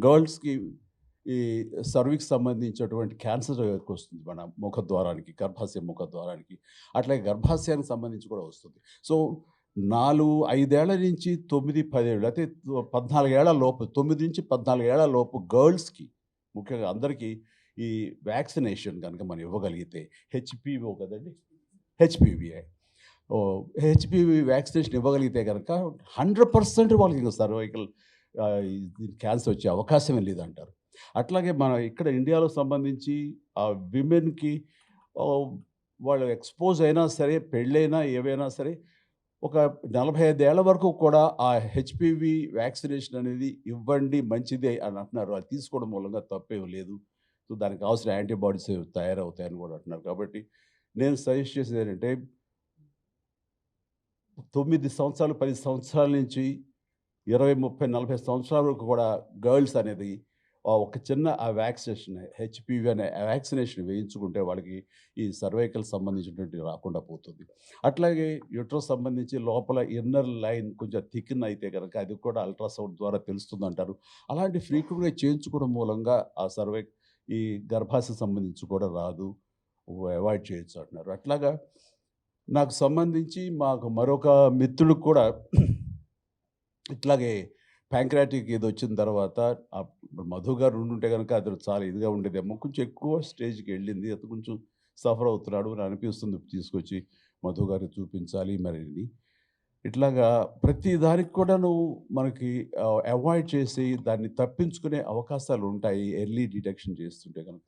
గర్ల్స్‌కి ఈ సర్వీక్స్ సంబంధించినటువంటి క్యాన్సర్ వస్తుంది మన ముఖద్వారానికి, గర్భాశయ ముఖద్వారానికి. అట్లాగే గర్భాశయానికి సంబంధించి కూడా వస్తుంది. సో, 4, 5 ఏళ్ల నుంచి 9, 10 ఏళ్ళు అయితే 14 ఏళ్ల లోపు 9-14 ఏళ్ల లోపు గర్ల్స్‌కి ముఖ్యంగా అందరికీ ఈ వ్యాక్సినేషన్ గనుక మనం ఇవ్వగలిగితే హెచ్‌పివో కదండీ! హెచ్‌పివియే. హెచ్‌పివి వ్యాక్సినేషన్ ఇవ్వగలిగితే గనక 100% వాళ్ళకి ఇంక సర్వైకల్ ఇది క్యాన్సర్ వచ్చే అవకాశమే లేదంటారు. అట్లాగే మన ఇక్కడ ఇండియాలో సంబంధించి విమెన్‌కి ఆహ్, వాళ్ళు ఎక్స్‌పోజ్ అయినా సరే, పెళ్ళైనా ఏవైనా సరే, ఒక 45 ఏళ్ల వరకు కూడా ఆ హెచ్‌పివి వ్యాక్సినేషన్ అనేది ఇవ్వండి మంచిదే అని అంటున్నారు. అది తీసుకోవడం మూలంగా తప్పేమి లేదు. సో, దానికి కావాల్సిన యాంటీబాడీస్ తయారవుతాయని కూడా అంటున్నారు. కాబట్టి నేను సజెస్ట్ చేసేదేంటంటే 9 సంవత్సరాలు, 10 సంవత్సరాల నుంచి 20, 30, 40 సంవత్సరాల వరకు కూడా గర్ల్స్ అనేది ఒక చిన్న వ్యాక్సినేషన్ హెచ్‌పివి అనే వ్యాక్సినేషన్ వేయించుకుంటే వాళ్ళకి ఈ సర్వైకల్ సంబంధించినటువంటివి రాకుండా పోతుంది. అట్లాగే యూట్రస్ సంబంధించి లోపల ఇన్నర్ లైన్ కొంచెం థికెన్ అయితే గనక అది కూడా అల్ట్రాసౌండ్ ద్వారా తెలుస్తుందంటారు. అలాంటి ఫ్రీక్వెంట్‌గా చేయించుకోవడం మూలంగా ఆ ఈ గర్భాశయ సంబంధించి కూడా రాదు. అవాయిడ్ చేయొచ్చు అంటున్నారు. అట్లాగా నాకు సంబంధించి మాకు మరొక మిత్రుడికి కూడా ఇట్లాగే ప్యాంక్రియాటిక్ ఇదొచ్చిన తర్వాత మధు గారు ఉండుంటే గనక అది చాలా ఇదిగా ఉండేదేమో. కొంచెం ఎక్కువ స్టేజ్‌కెళ్ళింది. అది కొంచెం సఫర్ అవుతున్నాడు అని అనిపిస్తుంది. తీసుకొచ్చి మధు గారికి చూపించాలి మరి అని. ఇట్లాగా ప్రతి దానికి కూడాను మనకి అవాయిడ్ చేసి దాన్ని తప్పించుకునే అవకాశాలుంటాయి ఎర్లీ డిటెక్షన్ చేస్తుంటే గనక.